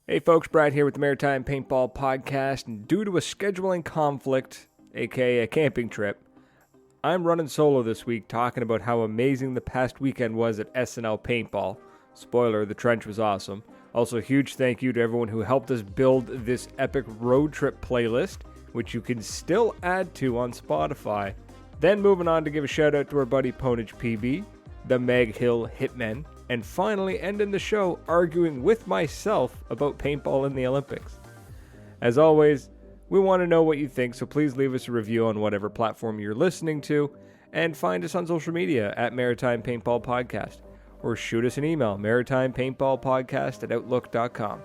Hey folks, Brad here with the Maritime Paintball Podcast, and due to a scheduling conflict, aka a camping trip, I'm running solo this week talking about how amazing the past weekend was at SNL Paintball. Spoiler, the trench was awesome. Also, a huge thank you to everyone who helped us build this epic road trip playlist, which you can still add to on Spotify. Then moving on to give a shout out to our buddy PwnagePB, the Maghill Hitmen, and finally ending the show arguing with myself about paintball in the Olympics. As always, we want to know what you think, so please leave us a review on whatever platform you're listening to, and find us on social media at Maritime Paintball Podcast, or shoot us an email, maritimepaintballpodcast@outlook.com.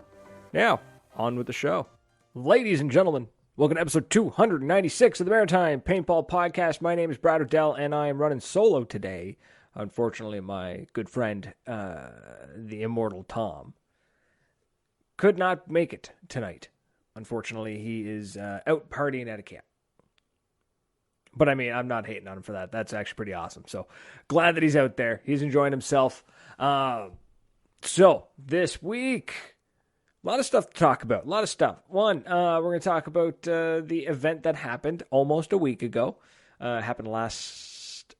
Now, on with the show. Ladies and gentlemen, welcome to episode 296 of the Maritime Paintball Podcast. My name is Brad Odell, and I am running solo today. Unfortunately, my good friend, the immortal Tom, could not make it tonight. Unfortunately, he is out partying at a camp. But I mean, I'm not hating on him for that. That's actually pretty awesome. So glad that he's out there. He's enjoying himself. So this week, a lot of stuff to talk about. A lot of stuff. One, we're going to talk about the event that happened almost a week ago. Happened last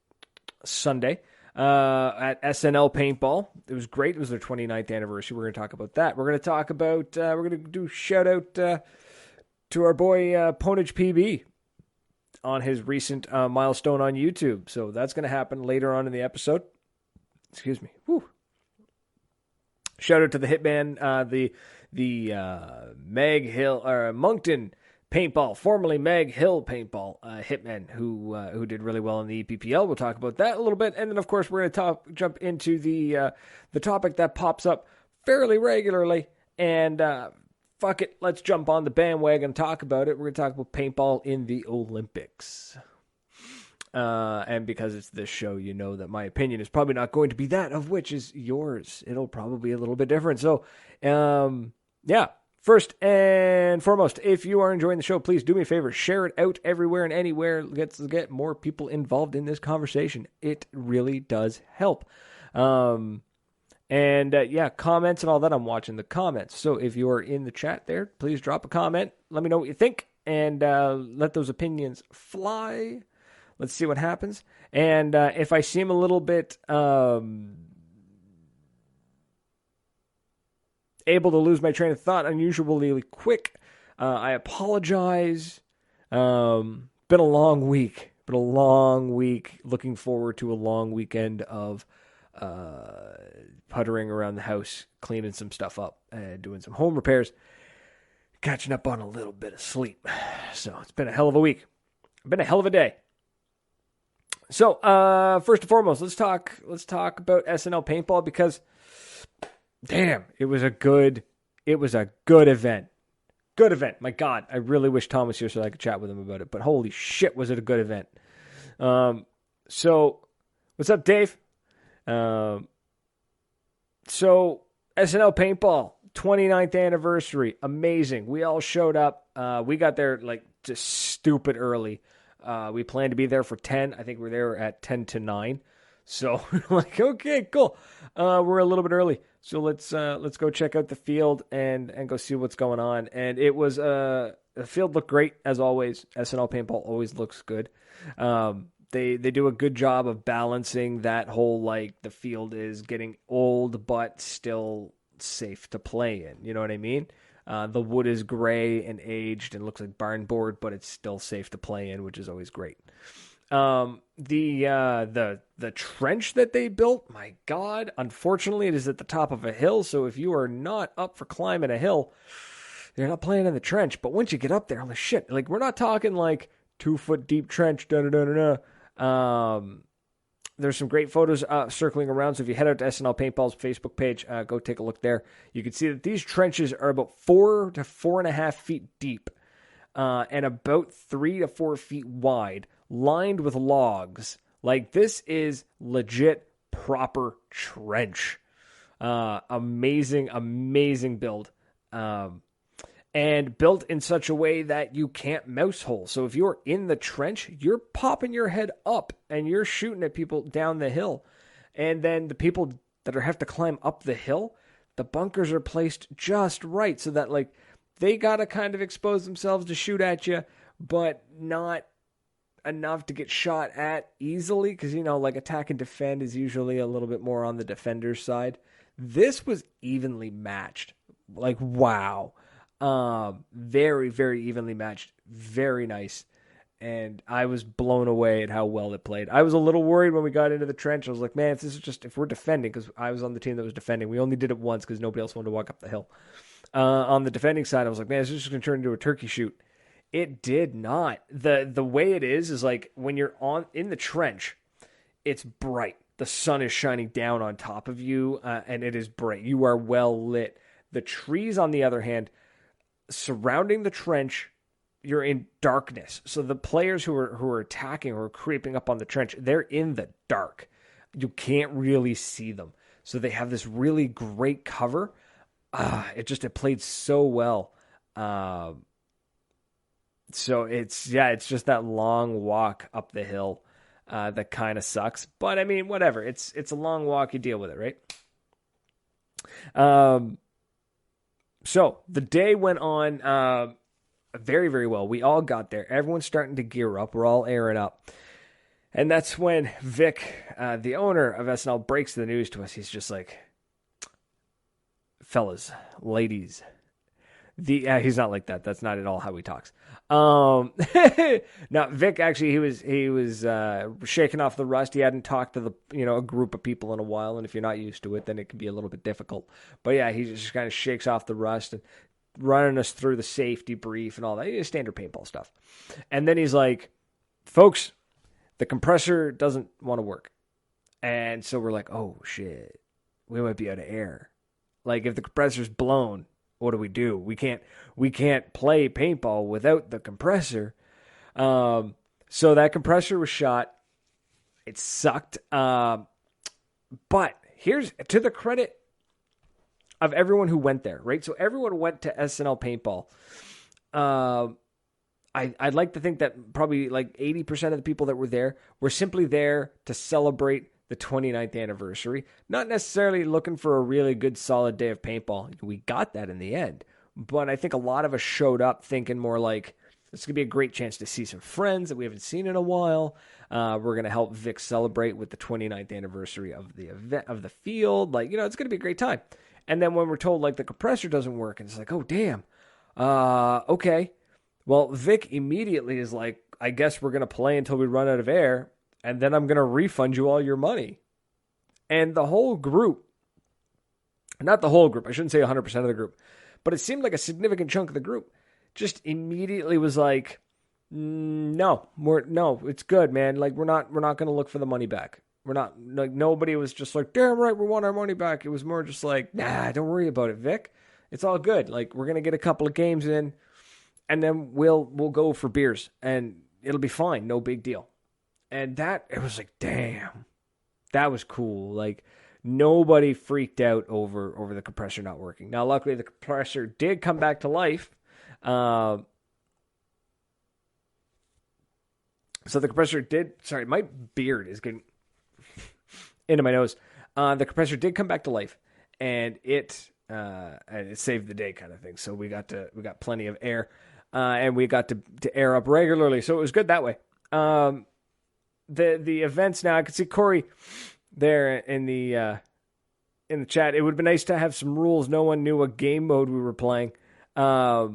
Sunday. At SNL Paintball. It was great. It was their 29th anniversary. We're going to talk about that. We're going to talk about, we're going to do shout out to our boy PwnagePB on his recent milestone on YouTube. So that's going to happen later on in the episode. Excuse me. Whew. Shout out to the Hitman, the Maghill, or Moncton Paintball, formerly Maghill Paintball, Hitmen, who did really well in the EPPL. We'll talk about that a little bit, and then of course we're going to jump into the topic that pops up fairly regularly. And fuck it, let's jump on the bandwagon and talk about it. We're going to talk about paintball in the Olympics. And because it's this show, you know that my opinion is probably not going to be that of which is yours. It'll probably be a little bit different. So, yeah. First and foremost, if you are enjoying the show, please do me a favor. Share it out everywhere and anywhere. Let's get more people involved in this conversation. It really does help. Yeah, comments and all that. I'm watching the comments. So if you are in the chat there, please drop a comment. Let me know what you think and let those opinions fly. Let's see what happens. And if I seem a little bit able to lose my train of thought unusually quick, I apologize. Been a long week. Looking forward to a long weekend of puttering around the house, cleaning some stuff up, and doing some home repairs, catching up on a little bit of sleep. So it's been a hell of a week. Been a hell of a day. So first and foremost, let's talk about SNL Paintball, because damn, it was a good event. Good event. My God, I really wish Tom was here so I could chat with him about it. But holy shit, was it a good event. So what's up, Dave? So SNL Paintball, 29th anniversary. Amazing. We all showed up. We got there like just stupid early. We planned to be there for 10. I think we're there at 10 to 9. So like, okay, cool. We're a little bit early. So let's go check out the field and go see what's going on. And it was the field looked great as always. SNL Paintball always looks good. They do a good job of balancing that whole, like, the field is getting old but still safe to play in. You know what I mean? The wood is gray and aged and looks like barn board, but it's still safe to play in, which is always great. The trench that they built, my God, unfortunately it is at the top of a hill. So if you are not up for climbing a hill, you're not playing in the trench. But once you get up there, holy shit, like, we're not talking like 2-foot deep trench. There's some great photos circling around. So if you head out to SNL Paintball's Facebook page, go take a look there. You can see that these trenches are about 4 to 4.5 feet deep, and about 3 to 4 feet wide, lined with logs. Like, this is legit proper trench. Amazing build. And built in such a way that you can't mouse hole. So if you're in the trench, you're popping your head up and you're shooting at people down the hill. And then the people that have to climb up the hill, the bunkers are placed just right so that like they got to kind of expose themselves to shoot at you, but not enough to get shot at easily because, like attack and defend is usually a little bit more on the defender's side. This was evenly matched. Like, wow. Very, very evenly matched. Very nice. And I was blown away at how well it played. I was a little worried when we got into the trench. I was like, man, if we're defending, because I was on the team that was defending, we only did it once because nobody else wanted to walk up the hill. On the defending side, I was like, man, this is just going to turn into a turkey shoot. It did not. The way it is like when you're in the trench, it's bright. The sun is shining down on top of you, and it is bright. You are well lit. The trees, on the other hand, surrounding the trench, you're in darkness. So the players who are attacking or creeping up on the trench, they're in the dark. You can't really see them. So they have this really great cover. It played so well. So it's just that long walk up the hill that kind of sucks. But I mean, whatever. It's a long walk. You deal with it, right? So the day went on very, very well. We all got there. Everyone's starting to gear up. We're all airing up. And that's when Vic, the owner of SNL, breaks the news to us. He's just like, fellas, ladies. He's not like that. That's not at all how he talks. Now Vic actually he was shaking off the rust. He hadn't talked to a group of people in a while, and if you're not used to it, then it can be a little bit difficult. But yeah, he just kind of shakes off the rust and running us through the safety brief and all that standard paintball stuff. And then he's like, "Folks, the compressor doesn't want to work," and so we're like, "Oh shit, we might be out of air. Like if the compressor's blown." What do? We can't play paintball without the compressor. So that compressor was shot. It sucked. But here's to the credit of everyone who went there, right? So everyone went to SNL Paintball. I'd like to think that probably like 80% of the people that were there were simply there to celebrate the 29th anniversary, not necessarily looking for a really good solid day of paintball. We got that in the end, but I think a lot of us showed up thinking more like this could be a great chance to see some friends that we haven't seen in a while. We're going to help Vic celebrate with the 29th anniversary of the event of the field. Like, it's going to be a great time. And then when we're told like the compressor doesn't work, and it's like, oh damn. Okay. Well, Vic immediately is like, I guess we're going to play until we run out of air. And then I'm going to refund you all your money. And the whole group, not the whole group, I shouldn't say 100% of the group, but it seemed like a significant chunk of the group just immediately was like, no, it's good, man. Like, we're not going to look for the money back. We're not, like, nobody was just like, damn right, we want our money back. It was more just like, nah, don't worry about it, Vic. It's all good. Like, we're going to get a couple of games in, and then we'll go for beers, and it'll be fine. No big deal. And it was like, damn, that was cool. Like, nobody freaked out over the compressor not working. Now, luckily, the compressor did come back to life. So the compressor did, sorry, my beard is getting into my nose. The compressor did come back to life, and it saved the day kind of thing. So we got plenty of air, and we got to air up regularly. So it was good that way. The events now, I could see Corey there in the chat. It would have been nice to have some rules. No one knew what game mode we were playing. There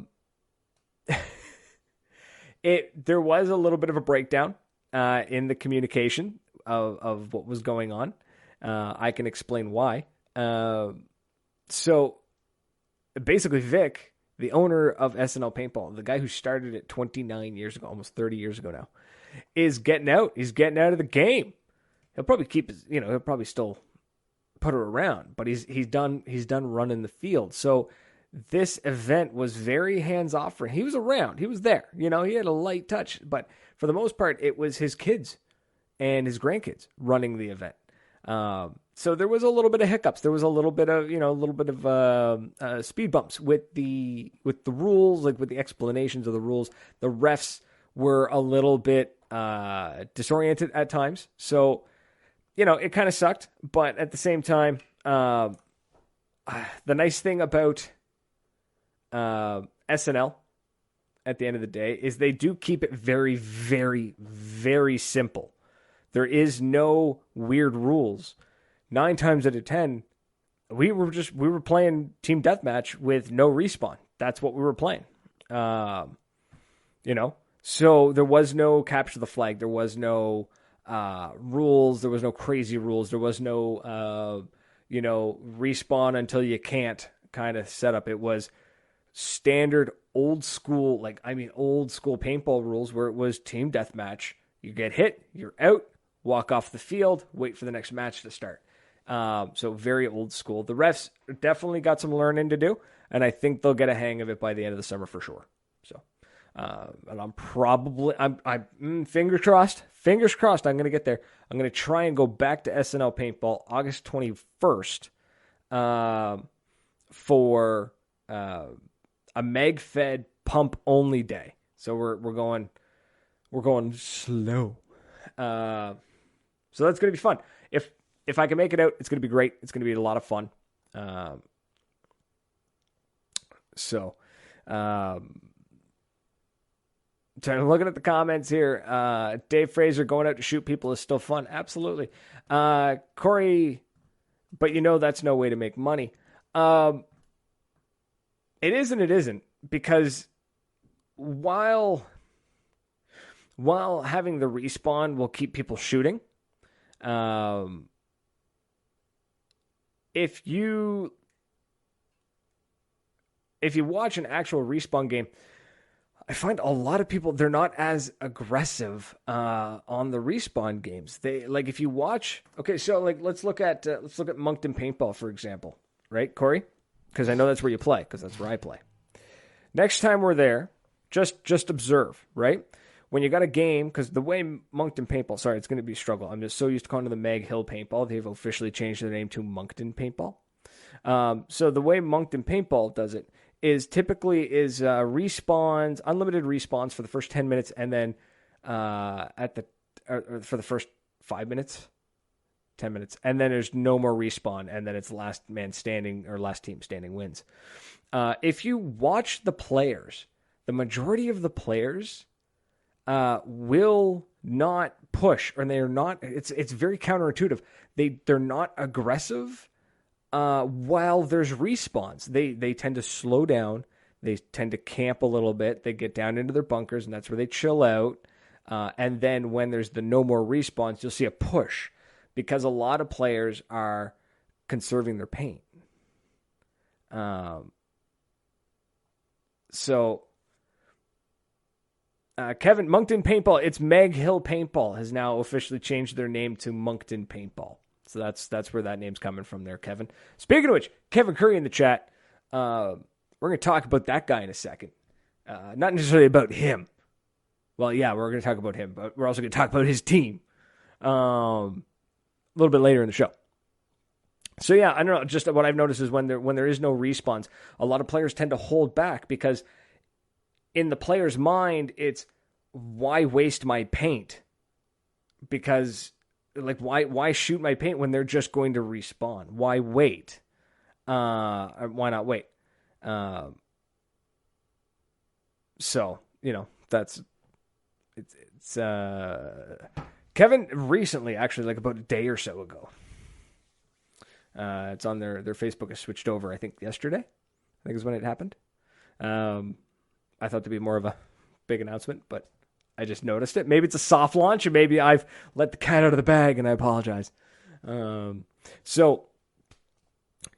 was a little bit of a breakdown in the communication of what was going on. I can explain why. So basically Vic, the owner of SNL Paintball, the guy who started it 29 years ago, almost 30 years ago now, is getting out. He's getting out of the game. He'll probably keep his, he'll probably still put her around, but he's done running the field. So this event was very hands off for him. He was around. He was there. He had a light touch, but for the most part, it was his kids and his grandkids running the event. So there was a little bit of hiccups. There was a little bit of, speed bumps with the rules, like with the explanations of the rules. The refs were a little bit disoriented at times. So, it kind of sucked. But at the same time, the nice thing about SNL at the end of the day is they do keep it very, very, very simple. There is no weird rules. 9 times out of 10, we were playing team deathmatch with no respawn. That's what we were playing. So there was no capture the flag. There was no rules. There was no crazy rules. There was no respawn until you can't kind of setup. It was standard old school paintball rules where it was team deathmatch. You get hit, you're out, walk off the field, wait for the next match to start. So very old school. The refs definitely got some learning to do, and I think they'll get a hang of it by the end of the summer for sure. So, and I'm fingers crossed, I'm going to get there. I'm going to try and go back to SNL Paintball August 21st, for, a Mag-Fed pump only day. So we're going slow. So that's going to be fun. If I can make it out, it's going to be great. It's going to be a lot of fun. Looking at the comments here, Dave Fraser, going out to shoot people is still fun. Absolutely. Corey, but that's no way to make money. It is and it isn't, because while having the respawn will keep people shooting, if you watch an actual respawn game, I find a lot of people, they're not as aggressive on the respawn games. They if you watch, let's look at Moncton Paintball, for example, right, Corey? Because I know that's where you play, because that's where I play. Next time we're there, just observe, right? When you got a game, because the way Moncton Paintball, sorry, it's going to be a struggle. I'm just so used to calling it the Maghill Paintball. They've officially changed their name to Moncton Paintball. So the way Moncton Paintball does it is typically respawns, unlimited respawns for the first 10 minutes, and then for the first 5 minutes, 10 minutes, and then there's no more respawn, and then it's last man standing or last team standing wins. If you watch the players, the majority of the players will not push, or they're not. It's very counterintuitive. They're not aggressive while there's respawns. They tend to slow down. They tend to camp a little bit. They get down into their bunkers, and that's where they chill out. And then when there's the no more respawns, you'll see a push, because a lot of players are conserving their paint. Kevin, Moncton Paintball, it's Maghill Paintball, has now officially changed their name to Moncton Paintball. So that's where that name's coming from there, Kevin. Speaking of which, Kevin Curry in the chat, we're going to talk about that guy in a second. Not necessarily about him. Well, yeah, we're going to talk about him, but we're also going to talk about his team a little bit later in the show. So yeah, I don't know, just what I've noticed is when there is no respawns, a lot of players tend to hold back, because in the player's mind, it's, why waste my paint? Because, why shoot my paint when they're just going to respawn? Why wait? Why not wait? So, that's, it's Kevin recently, actually, about a day or so ago, it's on their Facebook has switched over, I think yesterday, I think is when it happened. I thought to be more of a big announcement, but I just noticed it. Maybe it's a soft launch, or maybe I've let the cat out of the bag, and I apologize. So,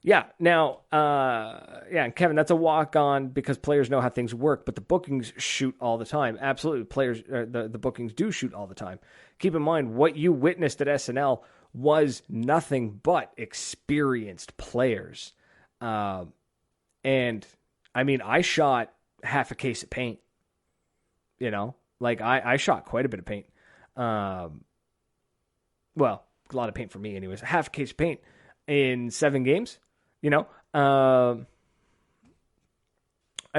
yeah, now, and Kevin, that's a walk-on, because players know how things work, but the bookings shoot all the time. Absolutely, players, the bookings do shoot all the time. Keep in mind, what you witnessed at SNL was nothing but experienced players. And, I mean, I shot half a case of paint, I shot quite a bit of paint. Well, a lot of paint for me anyways, half a case of paint in 7 games, I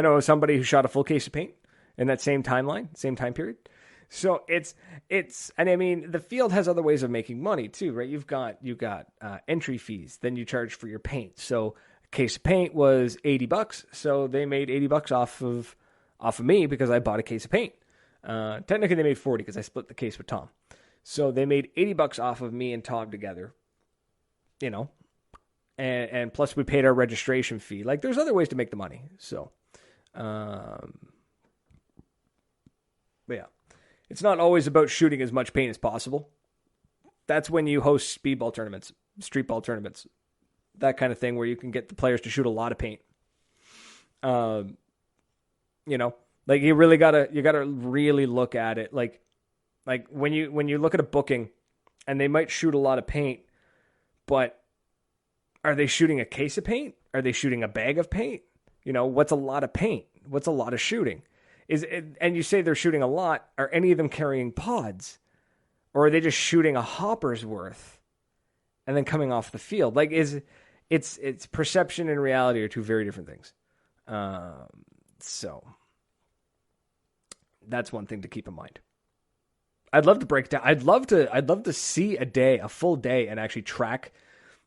know somebody who shot a full case of paint in that same timeline, same time period. So and I mean, the field has other ways of making money too, right? You've got entry fees, then you charge for your paint. So case of paint was $80, so they made $80 off of me because I bought a case of paint. Technically, they made 40 because I split the case with Tom. So they made $80 off of me and Tom together, you know, and plus we paid our registration fee. Like, there's other ways to make the money. So, but yeah, it's not always about shooting as much paint as possible. That's when you host speedball tournaments, street ball tournaments, that kind of thing, where you can get the players to shoot a lot of paint. You know, like you gotta really look at it. Like when you look at a booking and they might shoot a lot of paint, but are they shooting a case of paint? Are they shooting a bag of paint? You know, what's a lot of paint? What's a lot of shooting? And you say they're shooting a lot. Are any of them carrying pods? Or are they just shooting a hopper's worth and then coming off the field? Like, it's perception and reality are two very different things. So that's one thing to keep in mind. I'd love to break down. I'd love to see a full day, and actually track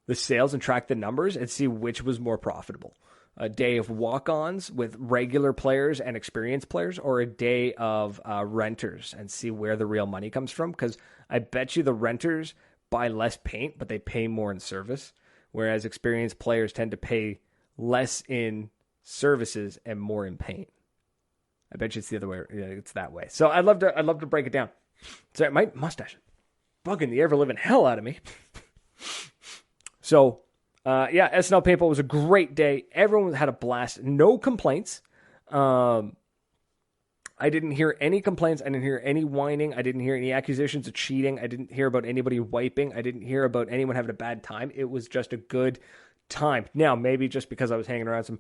the sales and track the numbers and see which was more profitable. A day of walk-ons with regular players and experienced players, or a day of renters, and see where the real money comes from. Because I bet you the renters buy less paint, but they pay more in service, whereas experienced players tend to pay less in services and more in paint. I bet you it's the other way. It's that way. So I'd love to break it down. Sorry, my mustache is bugging the ever-living hell out of me. So, SNL Paintball was a great day. Everyone had a blast. No complaints. I didn't hear any complaints. I didn't hear any whining. I didn't hear any accusations of cheating. I didn't hear about anybody wiping. I didn't hear about anyone having a bad time. It was just a good time. Now, maybe just because I was hanging around some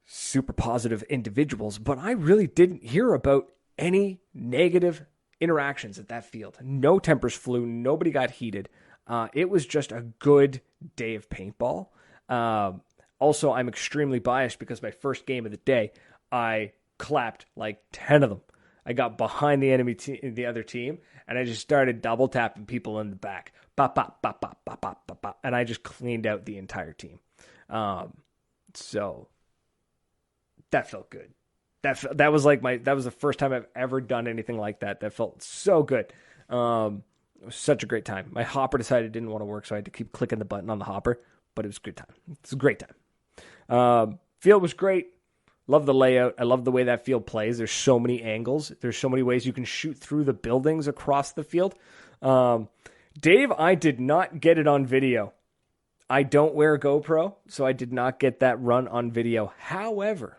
super positive individuals, but I really didn't hear about any negative interactions at that field. No tempers flew. Nobody got heated. It was just a good day of paintball. Also, I'm extremely biased because my first game of the day, I clapped like 10 of them. I got behind the other team, and I just started double tapping people in the back. Bop, bop, bop, bop, bop, bop, bop, bop, and I just cleaned out the entire team. So that felt good. That was the first time I've ever done anything like that. That felt so good. It was such a great time. My hopper decided it didn't want to work, so I had to keep clicking the button on the hopper, but it was a good time. It's a great time. Field was great. Love the layout. I love the way that field plays. There's so many angles. There's so many ways you can shoot through the buildings across the field. Dave, I did not get it on video. I don't wear a GoPro, so I did not get that run on video. However,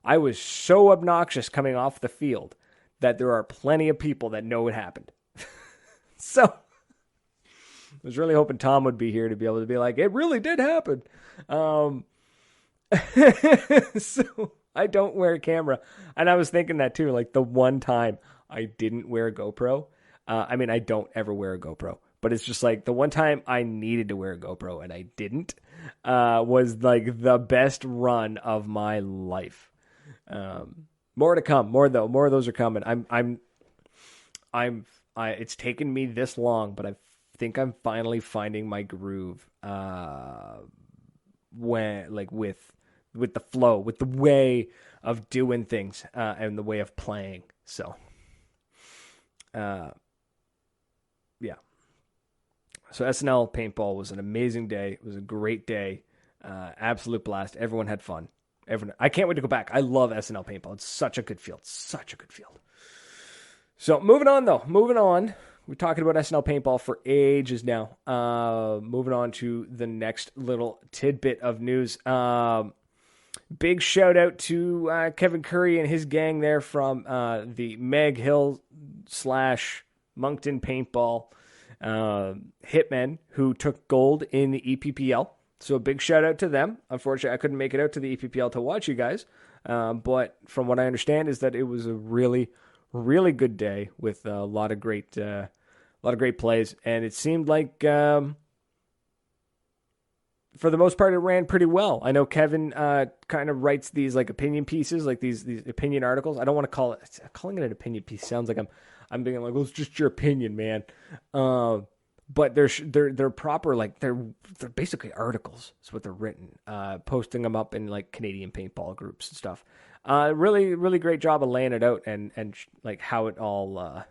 I was so obnoxious coming off the field that there are plenty of people that know it happened. So I was really hoping Tom would be here to be able to be like, it really did happen. So I don't wear a camera. And I was thinking that too, like the one time I didn't wear a GoPro. I don't ever wear a GoPro, but it's just like the one time I needed to wear a GoPro and I didn't, was like the best run of my life. More to come. More of those are coming. It's taken me this long, but I think I'm finally finding my groove. With the flow, with the way of doing things, and the way of playing. So, yeah. So SNL Paintball was an amazing day. It was a great day. Absolute blast. Everyone had fun. I can't wait to go back. I love SNL Paintball. It's such a good field. Such a good field. So moving on. We're talking about SNL Paintball for ages now. Moving on to the next little tidbit of news. Big shout out to Kevin Curry and his gang there from the Maghill / Moncton Paintball Hitmen, who took gold in the EPPL. So a big shout out to them. Unfortunately, I couldn't make it out to the EPPL to watch you guys. But from what I understand is that it was a really, really good day with a lot of great plays. And it seemed like, for the most part, it ran pretty well. I know Kevin kind of writes these like opinion pieces, like these opinion articles. I don't want to call it, calling it an opinion piece sounds like I'm being like, well, it's just your opinion, man. but they're proper, like they're basically articles. Is what they're written. Posting them up in like Canadian paintball groups and stuff. Really really great job of laying it out and like how it all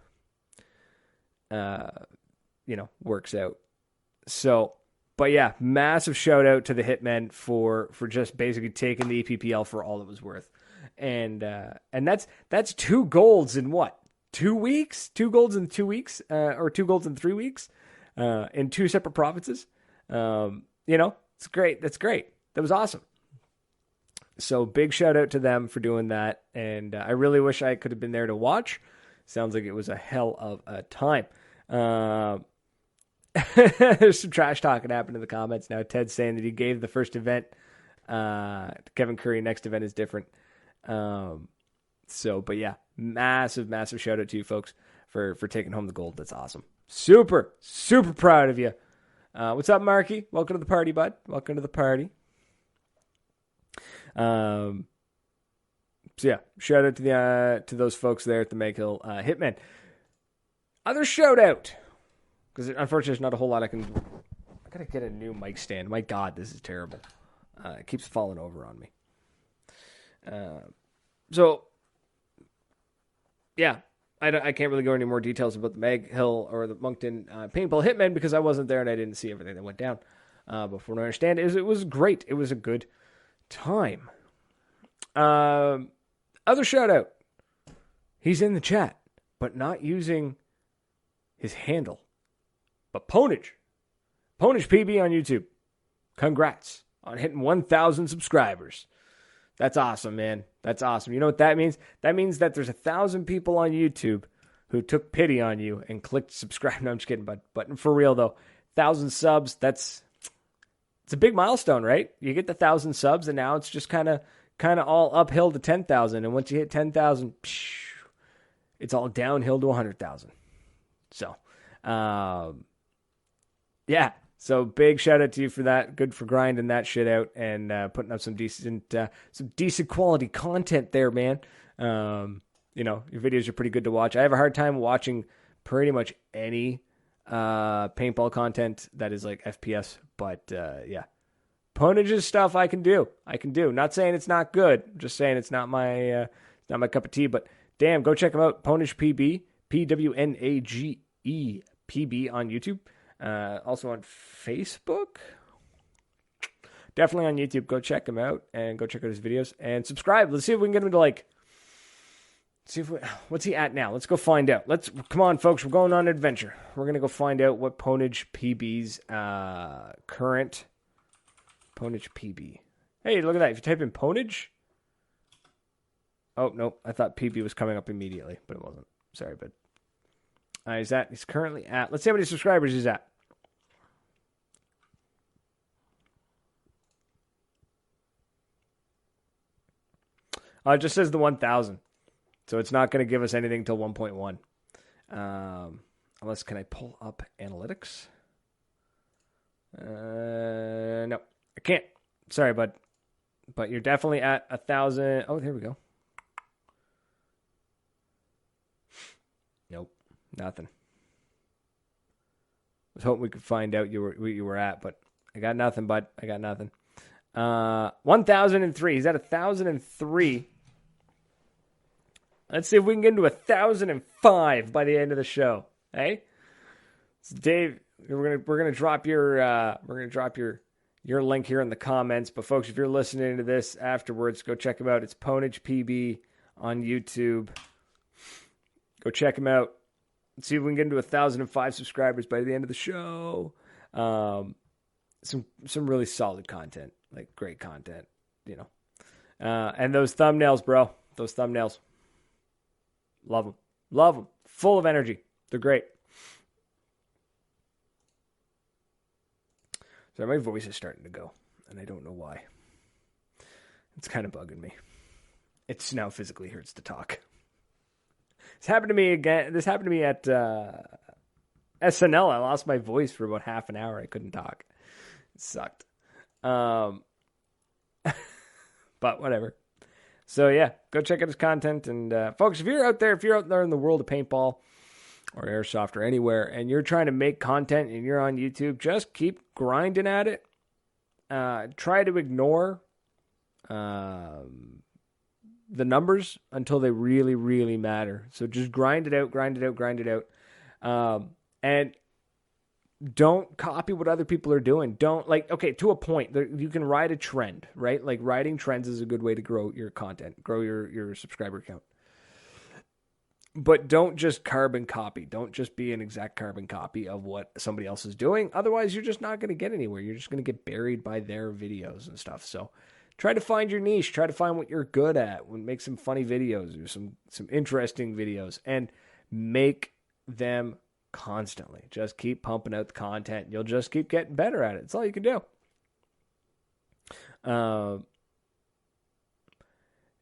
works out. So, but yeah, massive shout out to the Hitmen for just basically taking the EPPL for all it was worth. And that's 2 golds in what? 2 weeks? 2 golds in 2 weeks? Or 2 golds in 3 weeks? In 2 separate provinces. It's great. That's great. That was awesome. So big shout out to them for doing that. And I really wish I could have been there to watch. Sounds like it was a hell of a time. There's some trash talking happening in the comments now. Ted's saying that he gave the first event to Kevin Curry. Next event is different. But yeah, massive shout out to you folks for taking home the gold. That's awesome. Super proud of you. What's up, Marky? Welcome to the party, bud. Welcome to the party. So yeah, shout out to those folks there at the Maghill Hitmen. Other shout out, because unfortunately there's not a whole lot I gotta get a new mic stand. My God, this is terrible. It keeps falling over on me. So yeah, I can't really go into more details about the Maghill or the Moncton Paintball Hitmen because I wasn't there and I didn't see everything that went down. But from what I understand, it was great. It was a good time. Other shout out. He's in the chat, but not using his handle. But PwnagePB on YouTube. Congrats on hitting 1,000 subscribers. That's awesome, man. That's awesome. You know what that means? That means that there's 1,000 people on YouTube who took pity on you and clicked subscribe. No, I'm just kidding, but for real though, 1,000 subs, it's a big milestone, right? You get the 1,000 subs and now it's just kind of all uphill to 10,000. And once you hit 10,000, it's all downhill to 100,000. So, yeah. So big shout out to you for that. Good for grinding that shit out and putting up some decent quality content there, man. Your videos are pretty good to watch. I have a hard time watching pretty much any paintball content that is like FPS, but yeah. Pwnage's stuff I can do. Not saying it's not good. Just saying it's not my cup of tea, but damn, go check them out. PwnagePB, PwnagePB on YouTube. Also on Facebook. Definitely on YouTube. Go check him out and go check out his videos and subscribe. Let's see if we can get him to what's he at now? Let's go find out. Come on, folks. We're going on an adventure. We're going to go find out what PwnagePB's current PwnagePB. Hey, look at that. If you type in Pwnage. Oh, no. I thought PB was coming up immediately, but it wasn't. Sorry, bud. He's currently at, let's see how many subscribers he's at. It just says the 1,000. So it's not going to give us anything till 1.1. Unless, can I pull up analytics? No, I can't. Sorry, bud. But you're definitely at 1,000. Oh, there we go. Nope. Nothing. I was hoping we could find out where you were at, but I got nothing, bud. I got nothing. 1,003. He's at 1,003. Let's see if we can get into 1,005 by the end of the show. Hey, so Dave, we're gonna drop your link here in the comments. But folks, if you're listening to this afterwards, go check him out. It's PwnagePB on YouTube. Go check him out. Let's see if we can get into 1,005 subscribers by the end of the show. Some really solid content, like great content, and those thumbnails, bro. Those thumbnails. Love them. Full of energy. They're great. So my voice is starting to go, and I don't know why. It's kind of bugging me. It now physically hurts to talk. This happened to me again. This happened to me at SNL. I lost my voice for about half an hour. I couldn't talk. It sucked. But whatever. So yeah, go check out his content. And folks, if you're out there in the world of paintball, or airsoft or anywhere, and you're trying to make content and you're on YouTube, just keep grinding at it. Try to ignore the numbers until they really, really matter. So just grind it out, grind it out, grind it out. And don't copy what other people are doing. Don't, like, okay, to a point, you can ride a trend, right? Like, riding trends is a good way to grow your content, grow your subscriber count. But don't just carbon copy. Don't just be an exact carbon copy of what somebody else is doing. Otherwise, you're just not going to get anywhere. You're just going to get buried by their videos and stuff. So try to find your niche. Try to find what you're good at. Make some funny videos or some interesting videos. And make them constantly. Just keep pumping out the content. You'll just keep getting better at it. That's all you can do.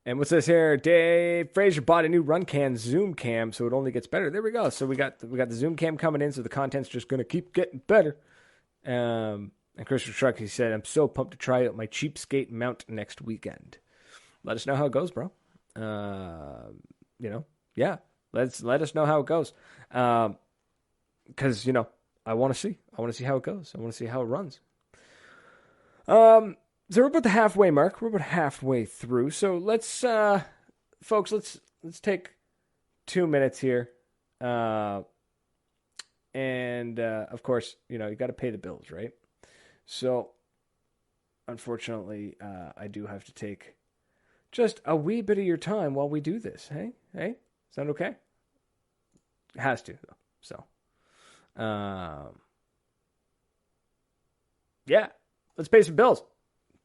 And what's this here? Dave Fraser bought a new RunCam Zoom cam, so it only gets better. There we go. So we got the Zoom cam coming in, so the content's just going to keep getting better. And Christopher Truck, he said, I'm so pumped to try out my cheapskate mount next weekend. Let us know how it goes, bro. Yeah. Let us know how it goes. Because, I want to see. I want to see how it goes. I want to see how it runs. So we're about the halfway mark. We're about halfway through. So let's, folks, let's take 2 minutes here. And, of course, you got to pay the bills, right? So, unfortunately, I do have to take just a wee bit of your time while we do this. Hey, sound okay? It has to, though. So, yeah, let's pay some bills.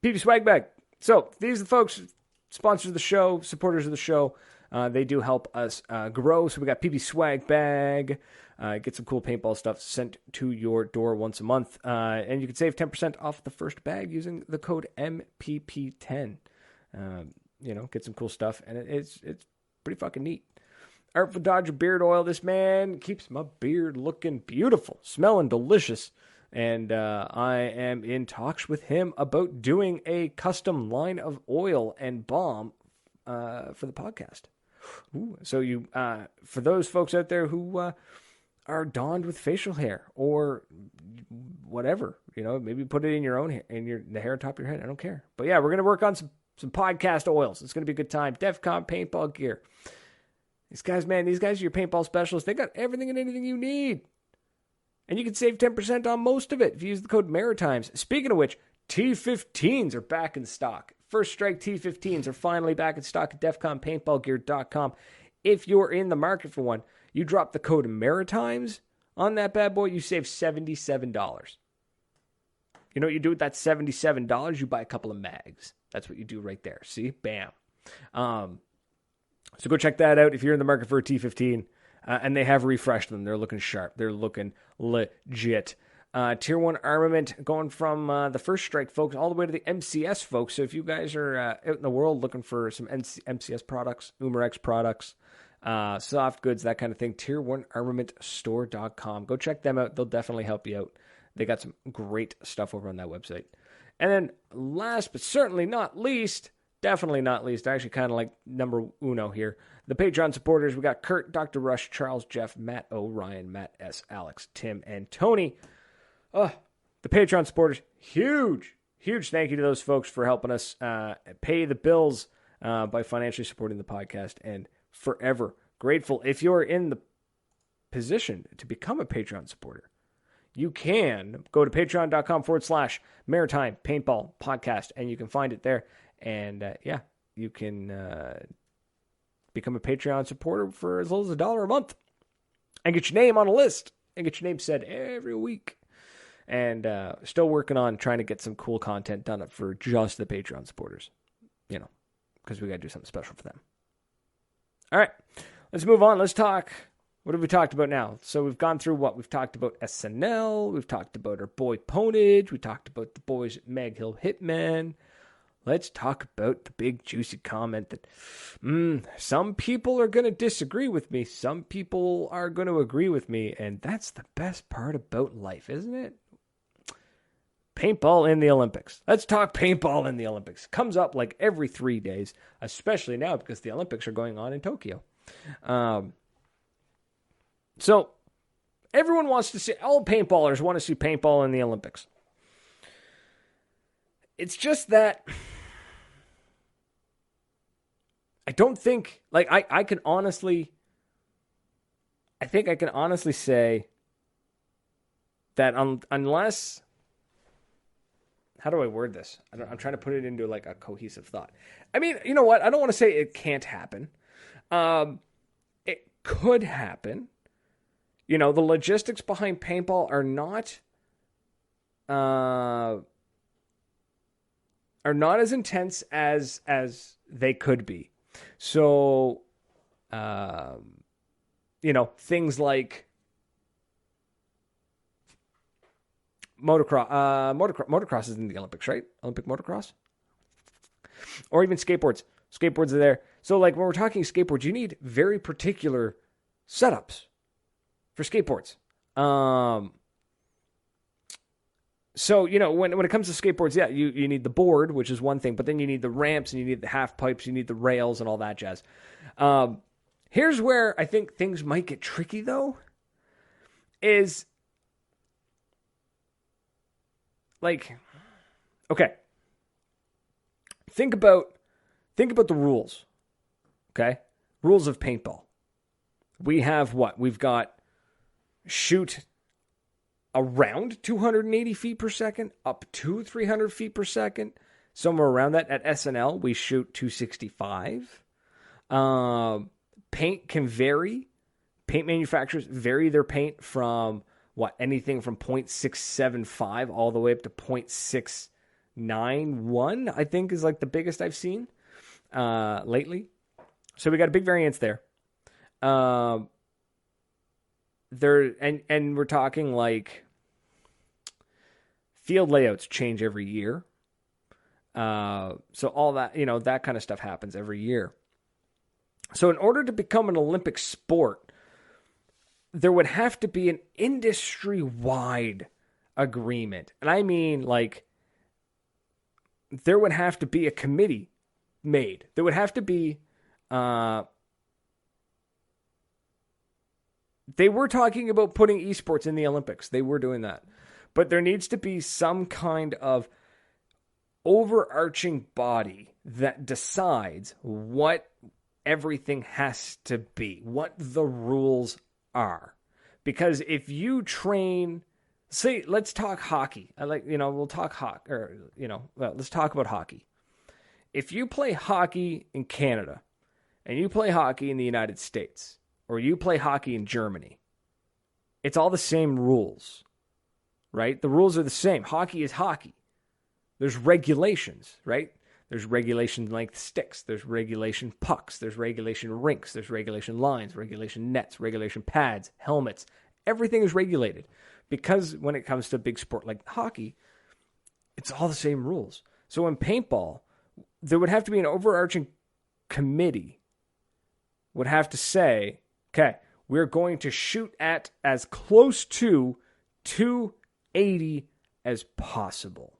PB Swag Bag. So these are the folks, sponsors of the show, supporters of the show. They do help us grow. So we got PB Swag Bag. Get some cool paintball stuff sent to your door once a month. And you can save 10% off the first bag using the code MPP10. Get some cool stuff. And it's pretty fucking neat. Art for Dodger Beard Oil. This man keeps my beard looking beautiful, smelling delicious. And I am in talks with him about doing a custom line of oil and balm for the podcast. Ooh, so for those folks out there who are donned with facial hair or whatever, maybe put it in your own hair, the hair on top of your head. I don't care. But yeah, we're gonna work on some podcast oils. It's gonna be a good time. DEFCON paintball gear. These guys are your paintball specialists. They got everything and anything you need. And you can save 10% on most of it if you use the code Maritimes. Speaking of which, T15s are back in stock. First Strike T15s are finally back in stock at DEFCONPaintballGear.com. If you're in the market for one, you drop the code Maritimes on that bad boy, you save $77. You know what you do with that $77? You buy a couple of mags. That's what you do right there. See? Bam. So go check that out if you're in the market for a T15. And they have refreshed them. They're looking sharp. They're looking legit. Tier 1 armament going from the First Strike folks all the way to the MCS folks. So if you guys are out in the world looking for some MCS products, Umarex products, soft goods, that kind of thing, tier1armamentstore.com. Go check them out. They'll definitely help you out. They got some great stuff over on that website. And then last but certainly not least, definitely not least, actually kind of like number uno here, the Patreon supporters. We got Kurt, Dr. Rush, Charles, Jeff, Matt O, Ryan, Matt S, Alex, Tim, and Tony. The Patreon supporters, huge thank you to those folks for helping us pay the bills by financially supporting the podcast, and forever grateful. If you're in the position to become a Patreon supporter, you can go to patreon.com/Maritime Paintball Podcast, and you can find it there. And you can become a Patreon supporter for as little as $1 a month and get your name on a list and get your name said every week. And still working on trying to get some cool content done for just the Patreon supporters, because we got to do something special for them. All right, let's move on. Let's talk. What have we talked about now? So we've gone through what? We've talked about SNL. We've talked about our boy Pwnage. We talked about the boys at Maghill Hitmen. Let's talk about the big juicy comment that some people are going to disagree with me. Some people are going to agree with me. And that's the best part about life, isn't it? Paintball in the Olympics. Let's talk paintball in the Olympics. Comes up like every 3 days, especially now because the Olympics are going on in Tokyo. So everyone wants to see, all paintballers want to see paintball in the Olympics. It's just that I don't think, like, I can honestly, I think I can honestly say that unless, how do I word this? I'm trying to put it into like a cohesive thought. I mean, you know what? I don't want to say it can't happen. It could happen. You know, the logistics behind paintball are not as intense as they could be. So, you know, things like motocross is in the Olympics, right? Olympic motocross, or even skateboards. Skateboards are there. So, like when we're talking skateboards, you need very particular setups for skateboards. So, you know, when it comes to skateboards, yeah, you need the board, which is one thing, but then you need the ramps and you need the half pipes, you need the rails and all that jazz. Here's where I think things might get tricky, though, is like, okay, think about the rules, okay? Rules of paintball. We have what? We've got shoot around 280 feet per second, up to 300 feet per second, somewhere around that. At SNL, we shoot 265. Paint can vary. Paint manufacturers vary their paint from what? Anything from 0.675 all the way up to 0.691, I think is like the biggest I've seen lately. So we got a big variance there. And we're talking like field layouts change every year. So all that, you know, that kind of stuff happens every year. So in order to become an Olympic sport, there would have to be an industry-wide agreement. And I mean, like, there would have to be a committee made. There would have to be, they were talking about putting esports in the Olympics. They were doing that. But there needs to be some kind of overarching body that decides what everything has to be, what the rules are. Because if you train, say, let's talk hockey. We'll talk hockey, or, let's talk about hockey. If you play hockey in Canada and you play hockey in the United States, or you play hockey in Germany, it's all the same rules, right? The rules are the same. Hockey is hockey. There's regulations, right? There's regulation length sticks. There's regulation pucks. There's regulation rinks. There's regulation lines, regulation nets, regulation pads, helmets. Everything is regulated because when it comes to a big sport like hockey, it's all the same rules. So in paintball, there would have to be an overarching committee would have to say, okay, we're going to shoot at as close to 280 as possible.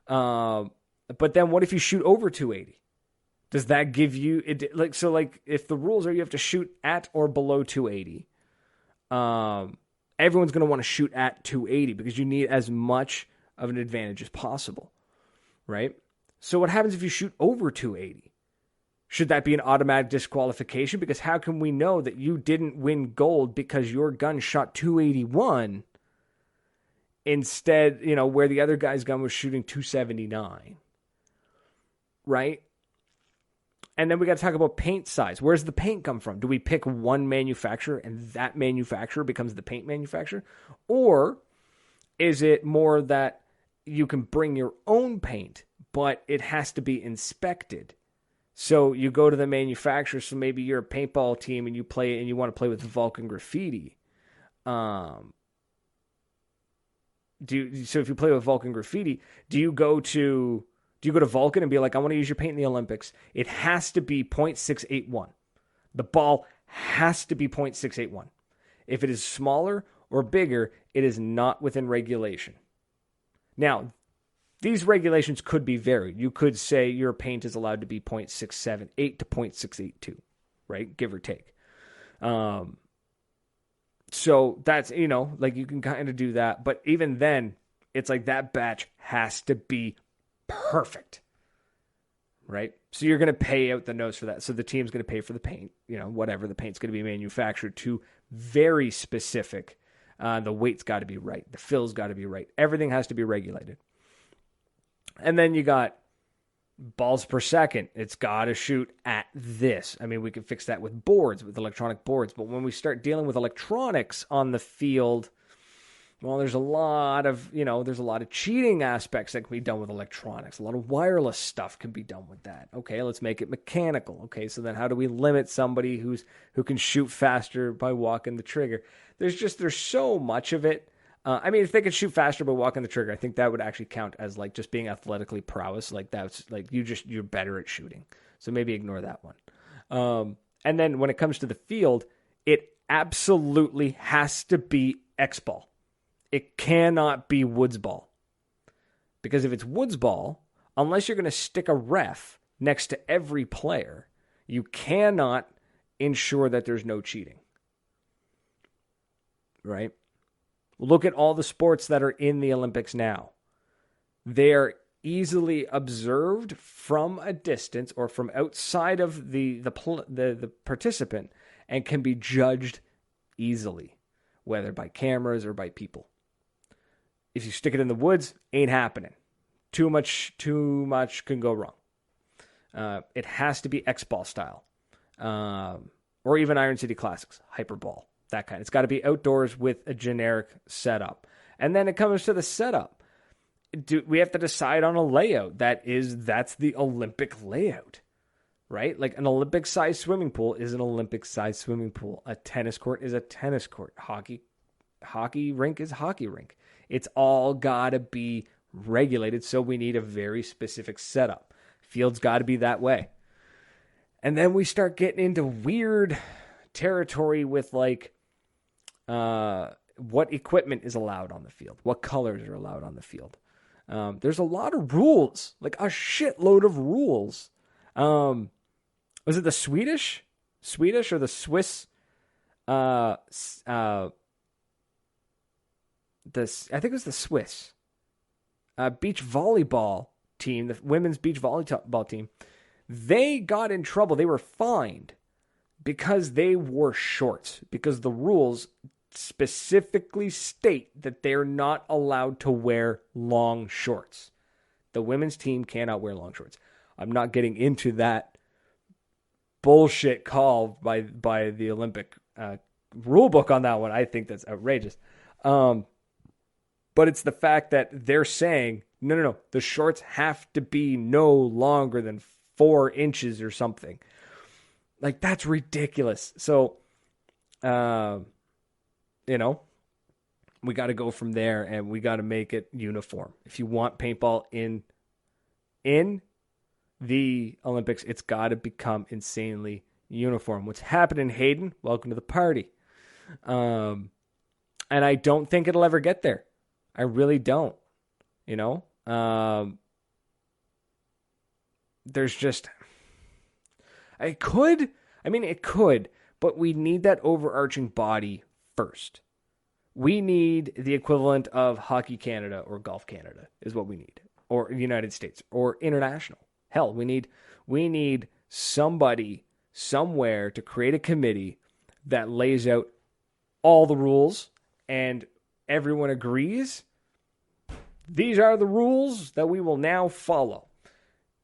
But then what if you shoot over 280? Does that give you it? Like if the rules are you have to shoot at or below 280, everyone's going to want to shoot at 280 because you need as much of an advantage as possible, right? So what happens if you shoot over 280? Should that be an automatic disqualification? Because how can we know that you didn't win gold because your gun shot 281 instead, where the other guy's gun was shooting 279, right? And then we got to talk about paint size. Where's the paint come from? Do we pick one manufacturer and that manufacturer becomes the paint manufacturer? Or is it more that you can bring your own paint, but it has to be inspected? So you go to the manufacturer. So maybe you're a paintball team and you want to play with Vulcan Graffiti. So if you play with Vulcan Graffiti, do you go to Vulcan and be like, I want to use your paint in the Olympics? It has to be 0.681. The ball has to be 0.681. If it is smaller or bigger, it is not within regulation. Now, these regulations could be varied. You could say your paint is allowed to be 0.678 to 0.682, right? Give or take. So that's, like you can kind of do that. But even then, it's like that batch has to be perfect, right? So you're going to pay out the nose for that. So the team's going to pay for the paint, whatever. The paint's going to be manufactured to very specific. The weight's got to be right. The fill's got to be right. Everything has to be regulated. And then you got balls per second. It's got to shoot at this. I mean, we can fix that with boards, with electronic boards. But when we start dealing with electronics on the field, well, there's a lot of cheating aspects that can be done with electronics. A lot of wireless stuff can be done with that. Okay, let's make it mechanical. Okay, so then how do we limit somebody who can shoot faster by walking the trigger? There's so much of it. I mean, if they could shoot faster by walking the trigger, I think that would actually count as like just being athletically prowess. Like that's like you're better at shooting. So maybe ignore that one. And then when it comes to the field, it absolutely has to be X ball. It cannot be Woods ball. Because if it's Woods ball, unless you're going to stick a ref next to every player, you cannot ensure that there's no cheating. Right? Look at all the sports that are in the Olympics now. They are easily observed from a distance or from outside of the participant and can be judged easily, whether by cameras or by people. If you stick it in the woods, ain't happening. Too much can go wrong. It has to be X-ball style, or even Iron City Classics, hyperball. That kind. It's got to be outdoors with a generic setup. And then it comes to the setup. We have to decide on a layout that's the Olympic layout, right? Like an Olympic-sized swimming pool is an Olympic-sized swimming pool. A tennis court is a tennis court. Hockey rink is a hockey rink. It's all got to be regulated, so we need a very specific setup. Field's got to be that way. And then we start getting into weird territory with like what equipment is allowed on the field, what colors are allowed on the field. There's a lot of rules, like a shitload of rules. Was it the Swedish or the Swiss? I think it was the Swiss beach volleyball team, the women's beach volleyball team. They got in trouble. They were fined because they wore shorts, because the rules specifically state that they're not allowed to wear long shorts. The women's team cannot wear long shorts. I'm not getting into that bullshit call by the Olympic rule book on that one. I think that's outrageous. But it's the fact that they're saying, no, the shorts have to be no longer than 4 inches or something. Like, that's ridiculous. So, we got to go from there, and we got to make it uniform. If you want paintball in the Olympics, it's got to become insanely uniform. What's happening, Hayden? Welcome to the party. And I don't think it'll ever get there. I really don't. There's just... It could, but we need that overarching body first. We need the equivalent of Hockey Canada or Golf Canada is what we need, or the United States, or international. Hell, we need somebody somewhere to create a committee that lays out all the rules and everyone agrees. These are the rules that we will now follow.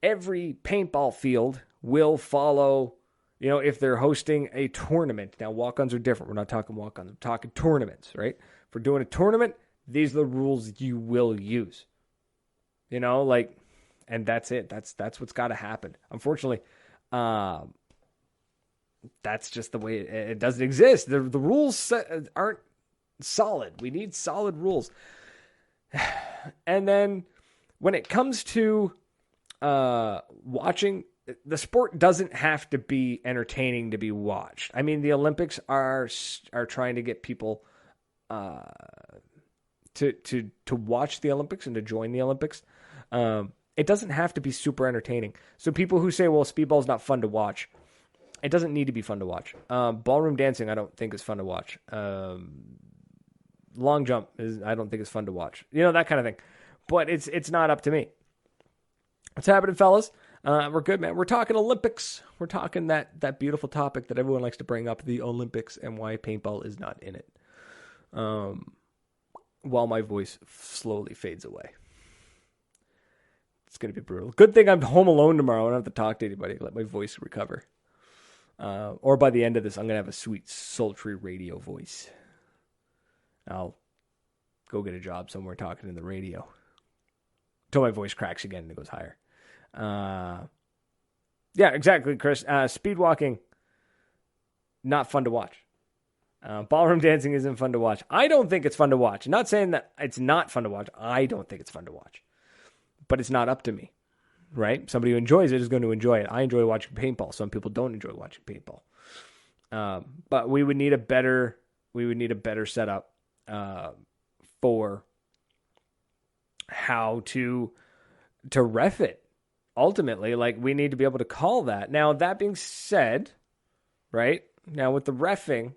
Every paintball field will follow, if they're hosting a tournament. Now, walk-ons are different. We're not talking walk-ons. We're talking tournaments, right? If we're doing a tournament, these are the rules you will use. And that's it. That's what's got to happen. Unfortunately, that's just the way it doesn't exist. The rules aren't solid. We need solid rules. And then when it comes to watching, the sport doesn't have to be entertaining to be watched. I mean, the Olympics are trying to get people to watch the Olympics and to join the Olympics. It doesn't have to be super entertaining. So people who say, well, speedball is not fun to watch, It doesn't need to be fun to watch. Ballroom dancing, I don't think is fun to watch. Long jump I don't think is fun to watch. That kind of thing. But it's not up to me. What's happening, fellas? We're good, man. We're talking Olympics. We're talking that beautiful topic that everyone likes to bring up, the Olympics, and why paintball is not in it. While my voice slowly fades away. It's going to be brutal. Good thing I'm home alone tomorrow. I don't have to talk to anybody. Let my voice recover. Or by the end of this, I'm going to have a sweet, sultry radio voice. I'll go get a job somewhere talking in the radio. Until my voice cracks again and it goes higher. Yeah, exactly, Chris. Speed walking, not fun to watch. Ballroom dancing isn't fun to watch. I don't think it's fun to watch. I'm not saying that it's not fun to watch. I don't think it's fun to watch. But it's not up to me, right? Somebody who enjoys it is going to enjoy it. I enjoy watching paintball. Some people don't enjoy watching paintball. But we would need a better setup for how to ref it. Ultimately, like, we need to be able to call that. Now, that being said, right? Now with the reffing,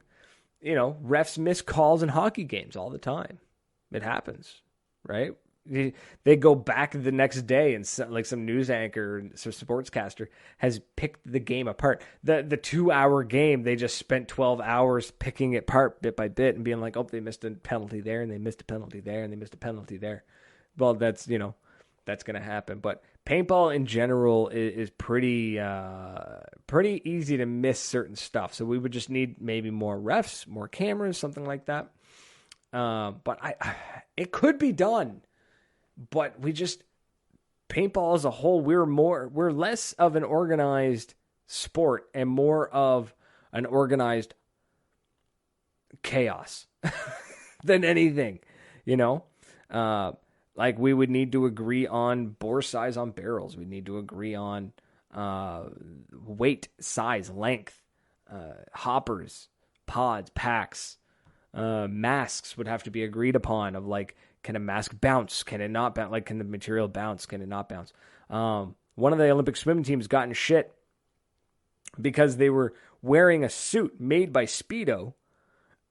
refs miss calls in hockey games all the time. It happens, right? They go back the next day and some news anchor, some sportscaster has picked the game apart. The 2-hour game, they just spent 12 hours picking it apart bit by bit and being like, oh, they missed a penalty there and they missed a penalty there and they missed a penalty there. Well, that's going to happen. But paintball in general is pretty easy to miss certain stuff. So we would just need maybe more refs, more cameras, something like that. But it could be done. But paintball as a whole, we're less of an organized sport and more of an organized chaos than anything, like we would need to agree on bore size on barrels. We need to agree on weight, size, length, hoppers, pods, packs, masks would have to be agreed upon of like, can a mask bounce? Can it not bounce? Like, can the material bounce? Can it not bounce? One of the Olympic swimming teams got in shit because they were wearing a suit made by Speedo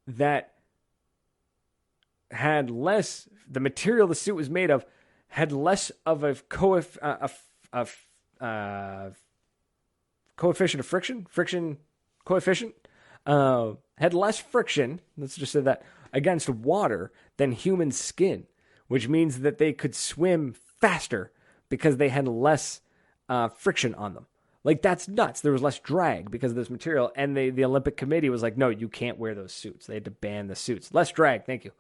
that had less, the material the suit was made of had less of a coefficient of friction coefficient, had less friction, let's just say that, against water than human skin, which means that they could swim faster because they had less friction on them. Like, that's nuts. There was less drag because of this material, and the Olympic Committee was like, no, you can't wear those suits. They had to ban the suits. Less drag, thank you.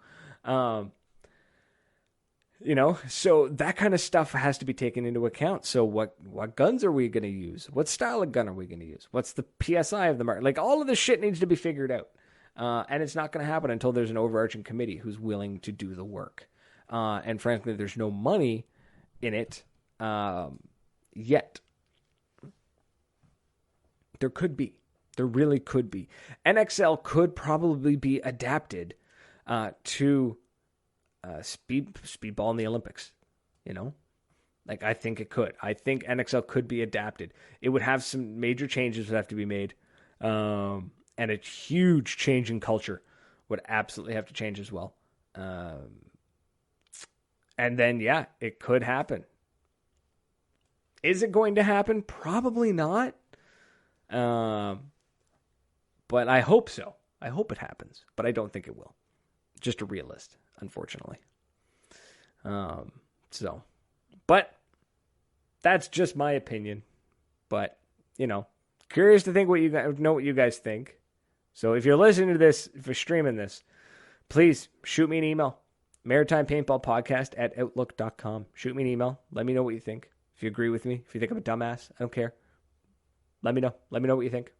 So that kind of stuff has to be taken into account. So what guns are we going to use? What style of gun are we going to use? What's the PSI of the market? Like, all of this shit needs to be figured out. And it's not going to happen until there's an overarching committee who's willing to do the work. And frankly, there's no money in it yet. There could be. There really could be. NXL could probably be adapted to speedball in the Olympics. Like, I think it could. I think NXL could be adapted. It would have some major changes that have to be made. And a huge change in culture would absolutely have to change as well. And then, yeah, it could happen. Is it going to happen? Probably not. But I hope so. I hope it happens. But I don't think it will. Just a realist, unfortunately. But that's just my opinion. But, curious to think what you guys know what you guys think. So if you're listening to this, if you're streaming this, please shoot me an email. MaritimePaintballPodcast@outlook.com. Shoot me an email. Let me know what you think. If you agree with me, if you think I'm a dumbass, I don't care. Let me know. Let me know what you think.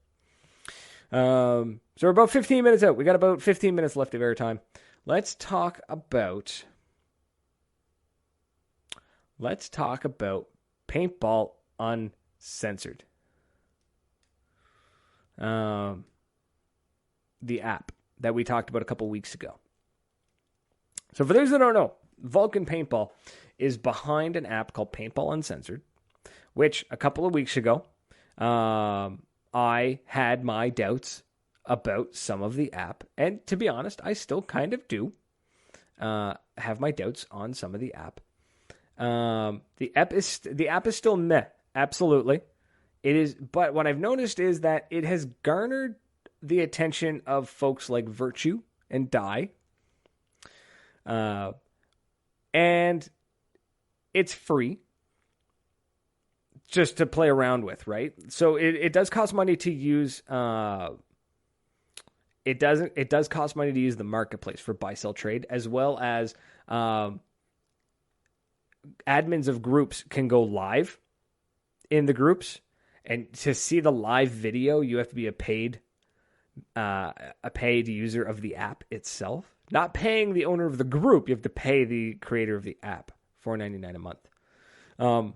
So we're about 15 minutes out. We got about 15 minutes left of airtime. Let's talk about Paintball Uncensored. The app that we talked about a couple weeks ago. So for those that don't know, Vulcan Paintball is behind an app called Paintball Uncensored, which a couple of weeks ago, I I had my doubts about some of the app. And to be honest, I still kind of do have my doubts on some of the app. The app is still meh, absolutely. It is, but what I've noticed is that it has garnered the attention of folks like Virtue and Die. And it's free just to play around with, right? So it does cost money to use. It does cost money to use the marketplace for buy sell trade, as well as admins of groups can go live in the groups, and to see the live video, you have to be a paid user of the app itself. Not paying the owner of the group, you have to pay the creator of the app $4.99 a month.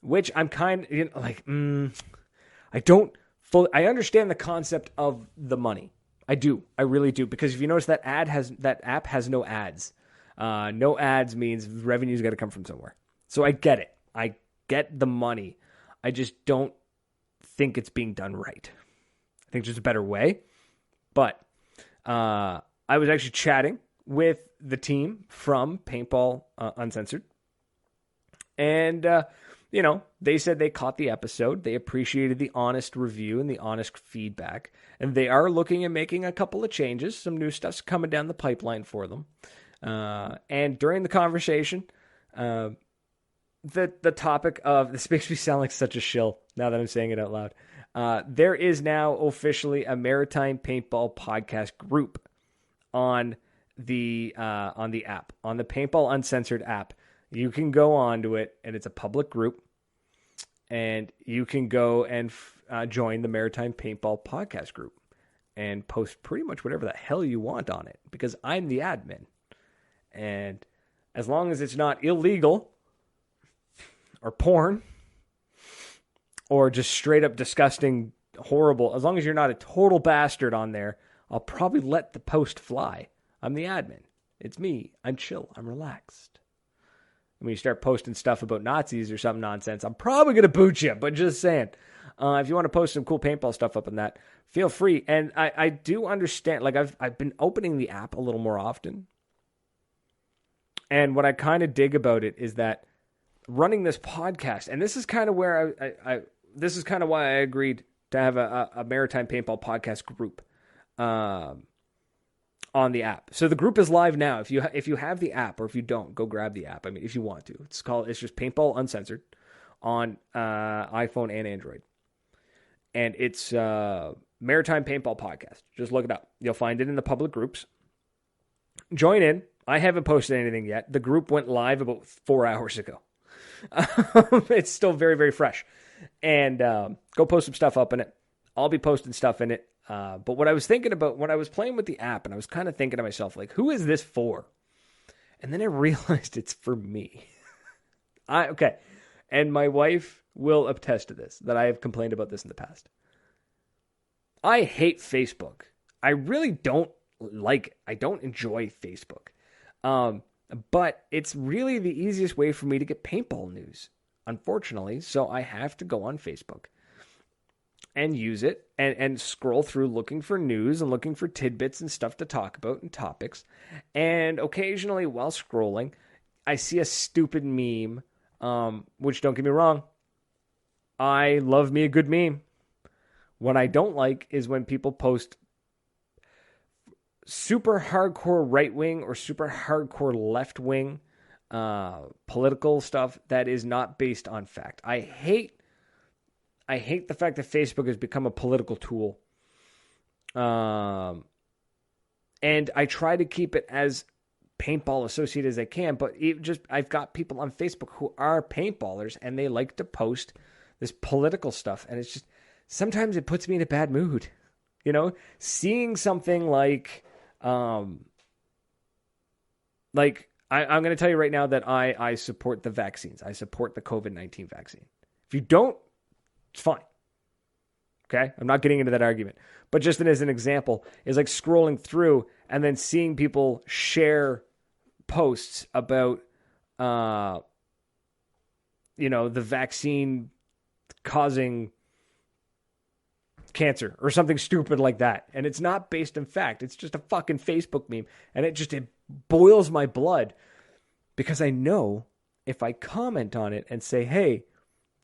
Which I'm kind of like, I don't fully. I understand the concept of the money. I do. I really do. Because if you notice, that app has no ads. No ads means revenue's got to come from somewhere. So I get it. I get the money. I just don't think it's being done right. I think there's a better way. But I was actually chatting with the team from Paintball Uncensored. And, they said they caught the episode. They appreciated the honest review and the honest feedback. And they are looking at making a couple of changes. Some new stuff's coming down the pipeline for them. And during the conversation, the topic of, this makes me sound like such a shill now that I'm saying it out loud. There is now officially a Maritime Paintball podcast group on the app, on the Paintball Uncensored app. You can go onto it, and it's a public group, and you can go and join the Maritime Paintball podcast group and post pretty much whatever the hell you want on it, because I'm the admin. And as long as it's not illegal or porn or just straight up disgusting, horrible, as long as you're not a total bastard on there, I'll probably let the post fly. I'm the admin. It's me. I'm chill. I'm relaxed. When you start posting stuff about Nazis or some nonsense, I'm probably going to boot you, but just saying. If you want to post some cool paintball stuff up on that, feel free. And I do understand, like I've been opening the app a little more often. And what I kind of dig about it is that running this podcast, and this is kind of where this is kind of why I agreed to have a Maritime Paintball podcast group on the app. So the group is live now. If you have the app, or if you don't, go grab the app. I mean, if you want to, it's just Paintball Uncensored on iPhone and Android, and it's Maritime Paintball podcast. Just look it up. You'll find it in the public groups. Join in. I haven't posted anything yet. The group went live about 4 hours ago. It's still very, very fresh. And go post some stuff up in it. I'll be posting stuff in it. But what I was thinking about when I was playing with the app, and I was kind of thinking to myself, like, who is this for? And then I realized it's for me. Okay. And my wife will attest to this, that I have complained about this in the past. I hate Facebook. I really don't like it. I don't enjoy Facebook. But it's really the easiest way for me to get paintball news, unfortunately. So I have to go on Facebook and use it and scroll through looking for news and looking for tidbits and stuff to talk about and topics. And occasionally while scrolling, I see a stupid meme, which, don't get me wrong, I love me a good meme. What I don't like is when people post super hardcore right-wing or super hardcore left-wing political stuff that is not based on fact. I hate the fact that Facebook has become a political tool. And I try to keep it as paintball associated as I can, but I've got people on Facebook who are paintballers, and they like to post this political stuff, and it's just, sometimes it puts me in a bad mood. You know, seeing something like I'm going to tell you right now that I support the vaccines. I support the COVID-19 vaccine. If you don't, it's fine. Okay? I'm not getting into that argument. But just as an example, is like scrolling through and then seeing people share posts about, the vaccine causing cancer or something stupid like that. And it's not based in fact. It's just a fucking Facebook meme. And it boils my blood because I know if I comment on it and say, hey,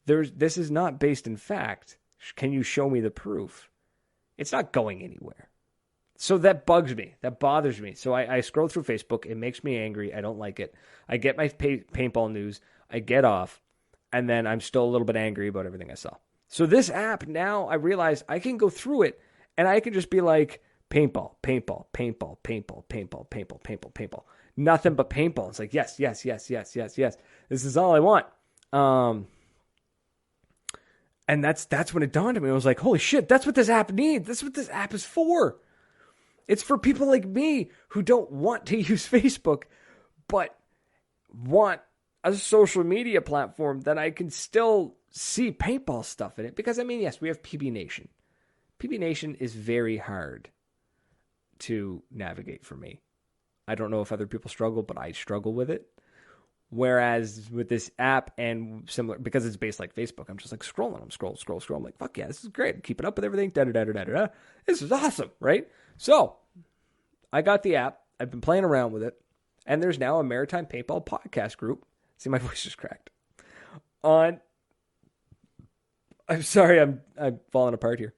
this is not based in fact. Can you show me the proof? It's not going anywhere. So that bugs me. That bothers me. So I scroll through Facebook. It makes me angry. I don't like it. I get my paintball news. I get off. And then I'm still a little bit angry about everything I saw. So this app, now I realize I can go through it and I can just be like, paintball, paintball, paintball, paintball, paintball, paintball, paintball, paintball. Nothing but paintball. It's like, yes, yes, yes, yes, yes, yes. This is all I want. And that's when it dawned on me. I was like, holy shit, that's what this app needs. That's what this app is for. It's for people like me who don't want to use Facebook, but want a social media platform that I can still see paintball stuff in it. Because, I mean, yes, we have PB Nation. PB Nation is very hard to navigate for me. I don't know if other people struggle, but I struggle with it. Whereas with this app and similar, because it's based like Facebook, I'm just like scrolling. I'm scroll. I'm like, fuck yeah, this is great. Keeping up with everything. Da-da-da-da-da-da. This is awesome, right? So I got the app. I've been playing around with it. And there's now a Maritime Paintball podcast group. See, my voice just cracked. I'm sorry, I'm falling apart here.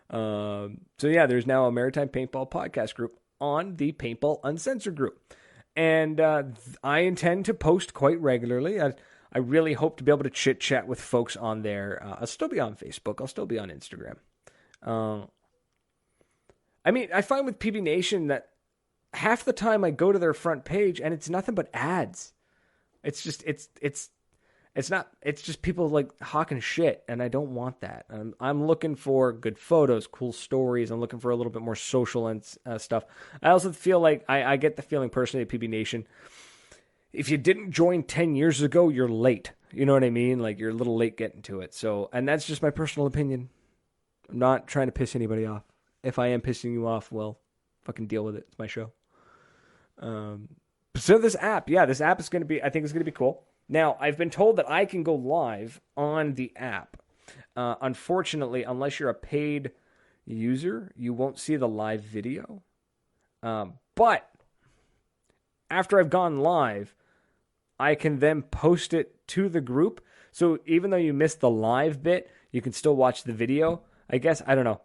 So yeah, there's now a Maritime Paintball podcast group on the Paintball Uncensored group. And I intend to post quite regularly. I really hope to be able to chit-chat with folks on there. I'll still be on Facebook. I'll still be on Instagram. I mean, I find with PB Nation that half the time I go to their front page and it's nothing but ads. It's just people like hawking shit, and I don't want that. I'm looking for good photos, cool stories. I'm looking for a little bit more social and stuff. I also feel like I get the feeling personally at PB Nation, if you didn't join 10 years ago, you're late. You know what I mean? Like, you're a little late getting to it. So, and that's just my personal opinion. I'm not trying to piss anybody off. If I am pissing you off, well, fucking deal with it. It's my show. So this app is going to be, I think it's going to be cool. Now, I've been told that I can go live on the app. Unfortunately, unless you're a paid user, you won't see the live video. But after I've gone live, I can then post it to the group. So even though you missed the live bit, you can still watch the video. I guess, I don't know.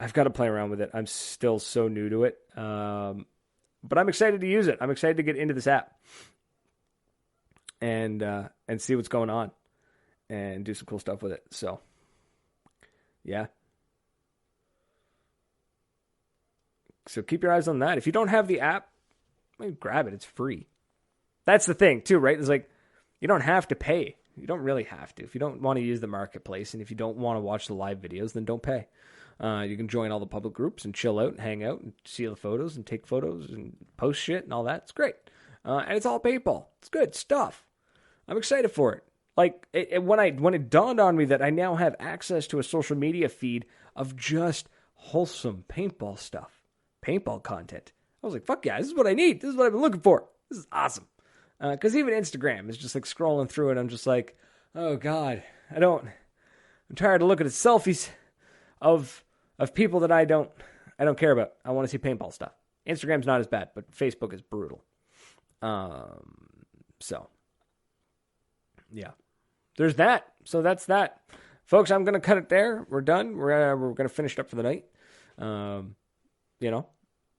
I've got to play around with it. I'm still so new to it. But I'm excited to use it. I'm excited to get into this app and see what's going on and do some cool stuff with it. So, yeah. So keep your eyes on that. If you don't have the app, grab it. It's free. That's the thing, too, right? It's like, you don't have to pay. You don't really have to. If you don't want to use the marketplace and if you don't want to watch the live videos, then don't pay. You can join all the public groups and chill out and hang out and see the photos and take photos and post shit and all that. It's great. And it's all paintball. It's good stuff. I'm excited for it. Like, when it dawned on me that I now have access to a social media feed of just wholesome paintball stuff, paintball content, I was like, fuck yeah, this is what I need. This is what I've been looking for. This is awesome. Because even Instagram is just like scrolling through it. I'm just like, oh God, I'm tired of looking at selfies of people that I don't care about. I want to see paintball stuff. Instagram's not as bad, but Facebook is brutal. So yeah, there's that. So that's that, folks. I'm gonna cut it there. We're done. We're gonna finish it up for the night.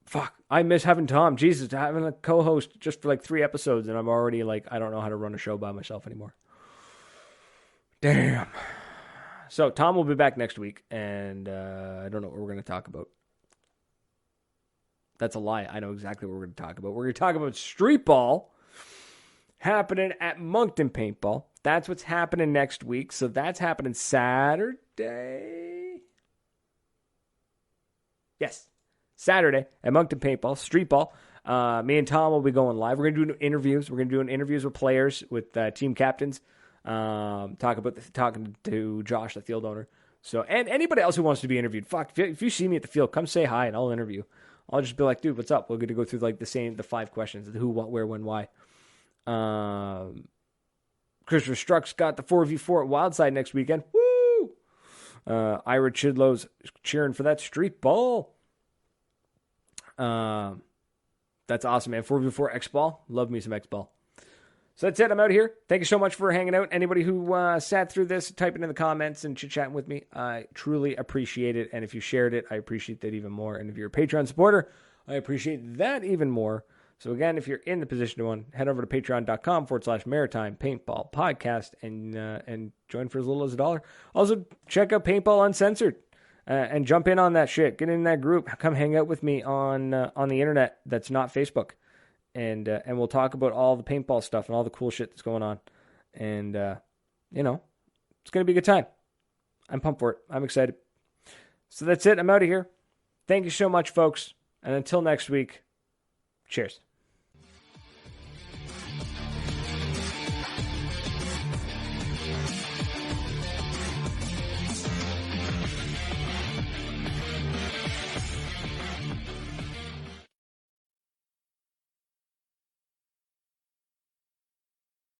Fuck, I miss having Tom. Jesus, having a co-host just for like 3 episodes, and I'm already like, I don't know how to run a show by myself anymore. Damn. So Tom will be back next week, and I don't know what we're going to talk about. That's a lie. I know exactly what we're going to talk about. We're going to talk about street ball happening at Moncton Paintball. That's what's happening next week. So that's happening Saturday. Yes, Saturday at Moncton Paintball, street ball. Me and Tom will be going live. We're going to do interviews. We're going to do interviews with players, with team captains. Talking to Josh, the field owner. So, and anybody else who wants to be interviewed. Fuck, if you see me at the field, come say hi and I'll interview. I'll just be like, dude, what's up? We're going to go through like the 5 questions: the who, what, where, when, why. Christopher Struck's got the 4v4 at Wildside next weekend. Woo! Ira Chidlow's cheering for that street ball. That's awesome, man. 4v4 X-Ball. Love me some X-Ball. So that's it. I'm out of here. Thank you so much for hanging out. Anybody who sat through this, typing in the comments and chit-chatting with me, I truly appreciate it. And if you shared it, I appreciate that even more. And if you're a Patreon supporter, I appreciate that even more. So again, if you're in the position to one, head over to patreon.com/maritime paintball podcast and join for as little as $1. Also, check out Paintball Uncensored and jump in on that shit. Get in that group. Come hang out with me on the internet that's not Facebook. And we'll talk about all the paintball stuff and all the cool shit that's going on. And, it's going to be a good time. I'm pumped for it. I'm excited. So that's it. I'm out of here. Thank you so much, folks. And until next week, cheers.